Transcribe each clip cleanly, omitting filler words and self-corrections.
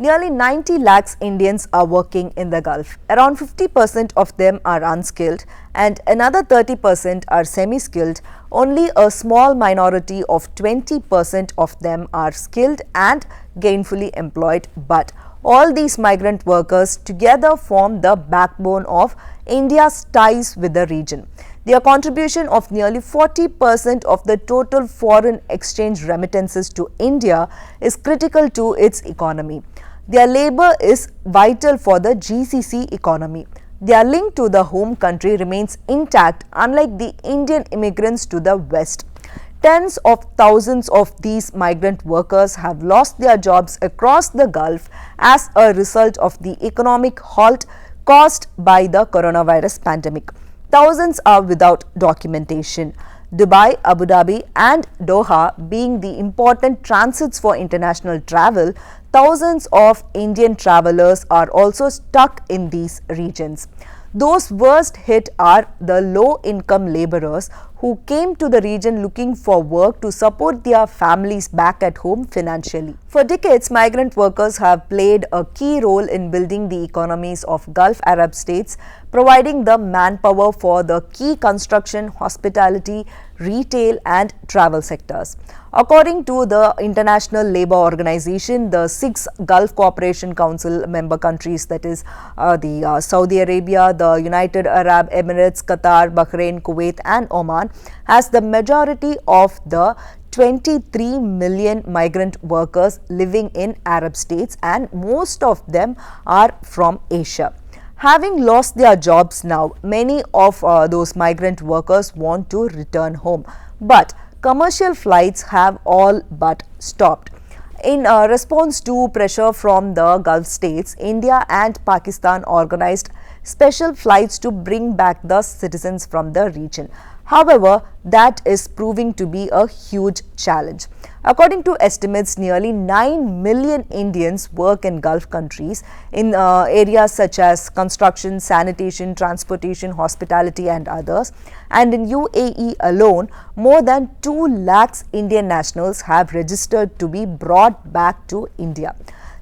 Nearly 90 lakhs Indians are working in the Gulf. Around 50% of them are unskilled and another 30% are semi-skilled. Only a small minority of 20% of them are skilled and gainfully employed. But all these migrant workers together form the backbone of India's ties with the region. Their contribution of nearly 40% of the total foreign exchange remittances to India is critical to its economy. Their labor is vital for the GCC economy. Their link to the home country remains intact, unlike the Indian immigrants to the West. Tens of thousands of these migrant workers have lost their jobs across the Gulf as a result of the economic halt caused by the coronavirus pandemic. Thousands are without documentation. Dubai, Abu Dhabi and Doha being the important transits for international travel, thousands of Indian travelers are also stuck in these regions. Those worst hit are the low-income laborers who came to the region looking for work to support their families back at home financially. For decades, migrant workers have played a key role in building the economies of Gulf Arab states, providing the manpower for the key construction, hospitality, retail and travel sectors. According to the International Labour Organization, the 6 Gulf Cooperation Council member countries, that is Saudi Arabia, the United Arab Emirates, Qatar, Bahrain, Kuwait and Oman, has the majority of the 23 million migrant workers living in Arab states, and most of them are from Asia. Having lost their jobs now, many of those migrant workers want to return home, but commercial flights have all but stopped. In response to pressure from the Gulf states, India and Pakistan organized special flights to bring back the citizens from the region. However, that is proving to be a huge challenge. According to estimates, nearly 9 million Indians work in Gulf countries in areas such as construction, sanitation, transportation, hospitality and others. And in UAE alone, more than 2 lakhs Indian nationals have registered to be brought back to India.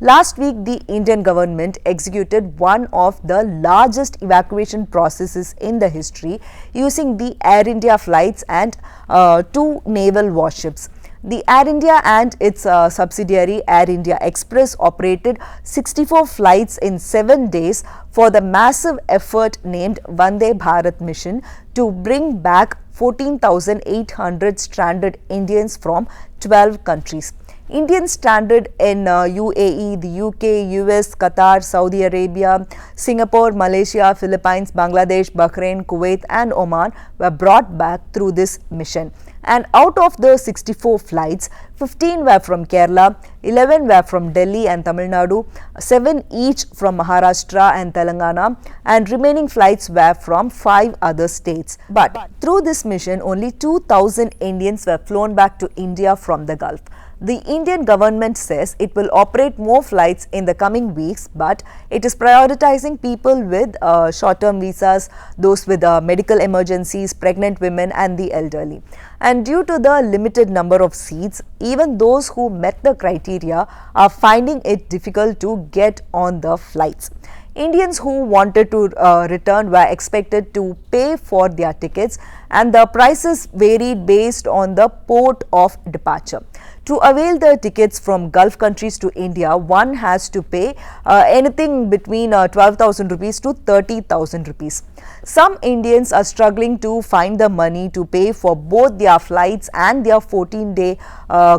Last week, the Indian government executed one of the largest evacuation processes in the history using the Air India flights and 2 naval warships. The Air India and its subsidiary Air India Express operated 64 flights in 7 days for the massive effort named Vande Bharat mission to bring back 14,800 stranded Indians from 12 countries. Indians stranded in UAE, the UK, US, Qatar, Saudi Arabia, Singapore, Malaysia, Philippines, Bangladesh, Bahrain, Kuwait and Oman were brought back through this mission. And out of the 64 flights, 15 were from Kerala, 11 were from Delhi and Tamil Nadu, 7 each from Maharashtra and Telangana, and remaining flights were from 5 other states. But through this mission, only 2,000 Indians were flown back to India from the Gulf. The Indian government says it will operate more flights in the coming weeks, but it is prioritizing people with short-term visas, those with medical emergencies, pregnant women and the elderly. And due to the limited number of seats, even those who met the criteria are finding it difficult to get on the flights. Indians who wanted to return were expected to pay for their tickets, and the prices varied based on the port of departure. To avail the tickets from Gulf countries to India, one has to pay anything between 12,000 rupees to 30,000 rupees. Some Indians are struggling to find the money to pay for both their flights and their 14-day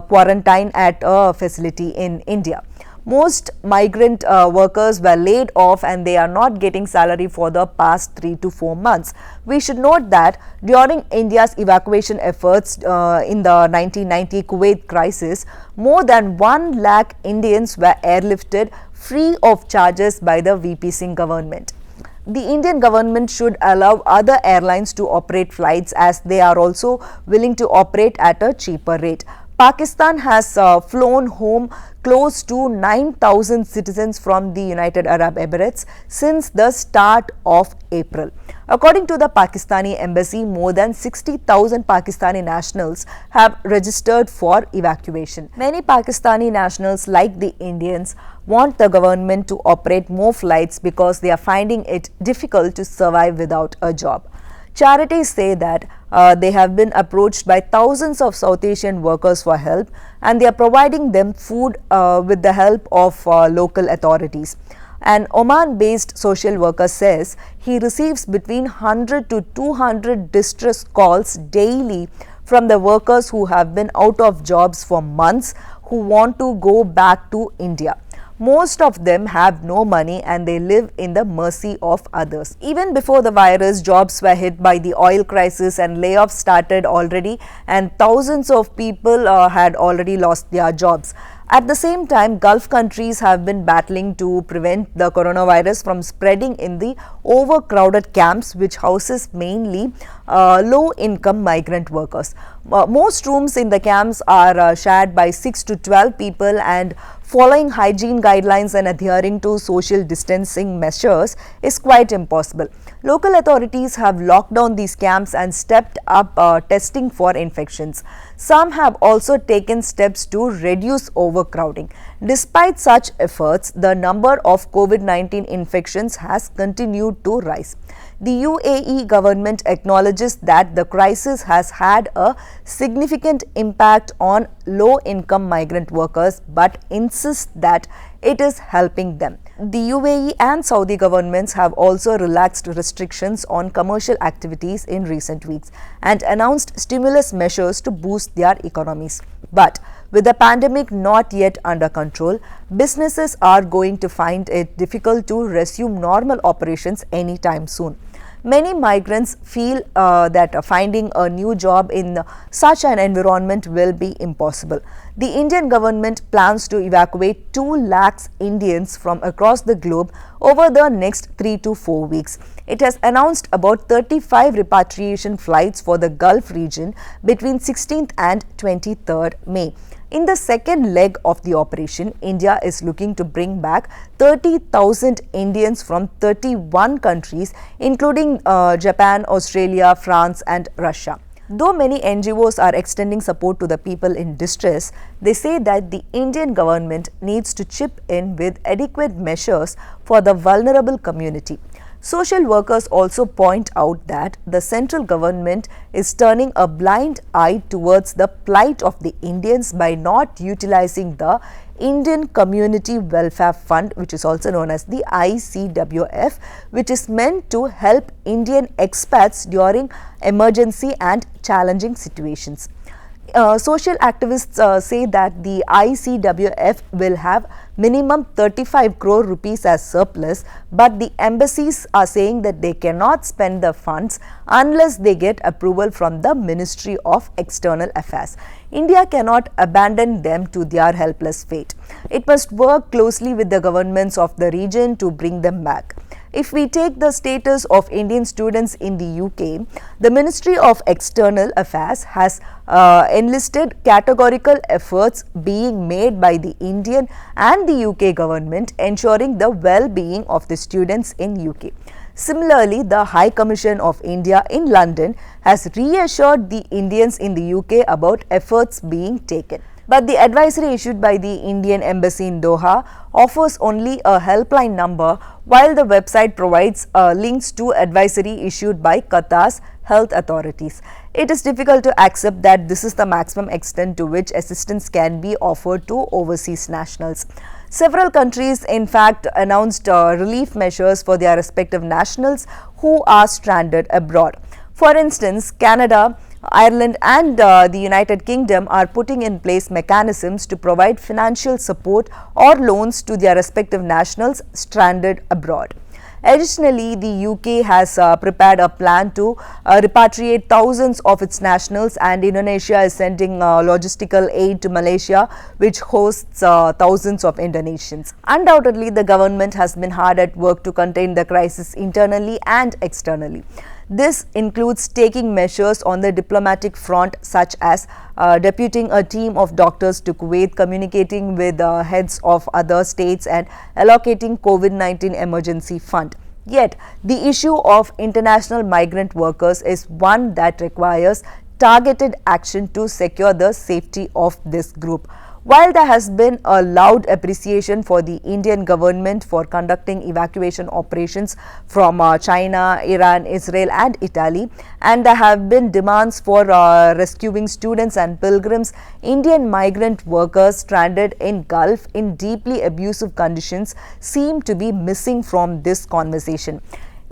quarantine at a facility in India. Most migrant workers were laid off and they are not getting salary for the past 3 to 4 months. We should note that during India's evacuation efforts in the 1990 Kuwait crisis, more than 1 lakh Indians were airlifted free of charges by the VP Singh government. The Indian government should allow other airlines to operate flights, as they are also willing to operate at a cheaper rate. Pakistan has flown home close to 9,000 citizens from the United Arab Emirates since the start of April. According to the Pakistani embassy, more than 60,000 Pakistani nationals have registered for evacuation. Many Pakistani nationals, like the Indians, want the government to operate more flights because they are finding it difficult to survive without a job. Charities say that they have been approached by thousands of South Asian workers for help, and they are providing them food with the help of local authorities. An Oman-based social worker says he receives between 100 to 200 distress calls daily from the workers who have been out of jobs for months who want to go back to India. Most of them have no money and they live in the mercy of others. Even before the virus, jobs were hit by the oil crisis and layoffs started already, and thousands of people had already lost their jobs. At the same time, Gulf countries have been battling to prevent the coronavirus from spreading in the overcrowded camps, which houses mainly low-income migrant workers. Most rooms in the camps are shared by 6 to 12 people, and following hygiene guidelines and adhering to social distancing measures is quite impossible. Local authorities have locked down these camps and stepped up testing for infections. Some have also taken steps to reduce overcrowding. Despite such efforts, the number of COVID-19 infections has continued to rise. The UAE government acknowledges that the crisis has had a significant impact on low-income migrant workers, but insists that it is helping them. The UAE and Saudi governments have also relaxed restrictions on commercial activities in recent weeks and announced stimulus measures to boost their economies. But with the pandemic not yet under control, businesses are going to find it difficult to resume normal operations anytime soon. Many migrants feel that finding a new job in such an environment will be impossible. The Indian government plans to evacuate 2 lakhs Indians from across the globe over the next 3 to 4 weeks. It has announced about 35 repatriation flights for the Gulf region between 16th and 23rd May. In the second leg of the operation, India is looking to bring back 30,000 Indians from 31 countries, including Japan, Australia, France and Russia. Though many NGOs are extending support to the people in distress, they say that the Indian government needs to chip in with adequate measures for the vulnerable community. Social workers also point out that the central government is turning a blind eye towards the plight of the Indians by not utilizing the Indian Community Welfare Fund, which is also known as the ICWF, which is meant to help Indian expats during emergency and challenging situations. Social activists say that the ICWF will have minimum 35 crore rupees as surplus, but the embassies are saying that they cannot spend the funds unless they get approval from the Ministry of External Affairs. India cannot abandon them to their helpless fate. It must work closely with the governments of the region to bring them back. If we take the status of Indian students in the UK, the Ministry of External Affairs has enlisted categorical efforts being made by the Indian and the UK government ensuring the well-being of the students in UK. Similarly, the High Commission of India in London has reassured the Indians in the UK about efforts being taken. But the advisory issued by the Indian Embassy in Doha offers only a helpline number, while the website provides links to advisory issued by Qatar's health authorities. It is difficult to accept that this is the maximum extent to which assistance can be offered to overseas nationals. Several countries, in fact, announced relief measures for their respective nationals who are stranded abroad. For instance, Canada, Ireland and the United Kingdom are putting in place mechanisms to provide financial support or loans to their respective nationals stranded abroad. Additionally, the UK has prepared a plan to repatriate thousands of its nationals, and Indonesia is sending logistical aid to Malaysia, which hosts thousands of Indonesians. Undoubtedly, the government has been hard at work to contain the crisis internally and externally. This includes taking measures on the diplomatic front, such as deputing a team of doctors to Kuwait, communicating with heads of other states, and allocating COVID-19 emergency fund. Yet, the issue of international migrant workers is one that requires targeted action to secure the safety of this group. While there has been a loud appreciation for the Indian government for conducting evacuation operations from China, Iran, Israel and Italy, and there have been demands for rescuing students and pilgrims, Indian migrant workers stranded in Gulf in deeply abusive conditions seem to be missing from this conversation.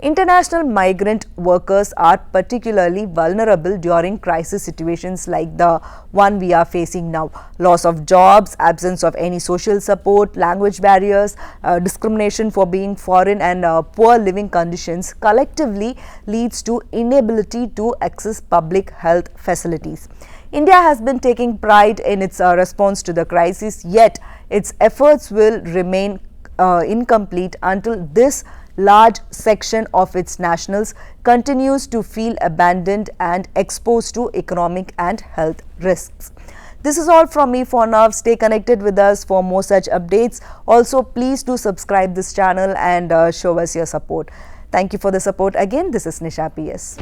International migrant workers are particularly vulnerable during crisis situations like the one we are facing now. Loss of jobs, absence of any social support, language barriers, discrimination for being foreign and poor living conditions collectively leads to inability to access public health facilities. India has been taking pride in its response to the crisis, yet its efforts will remain incomplete until this large section of its nationals continues to feel abandoned and exposed to economic and health risks. This is all from me for now. Stay connected with us for more such updates. Also, please do subscribe this channel and show us your support. Thank you for the support again. This is Nisha PS.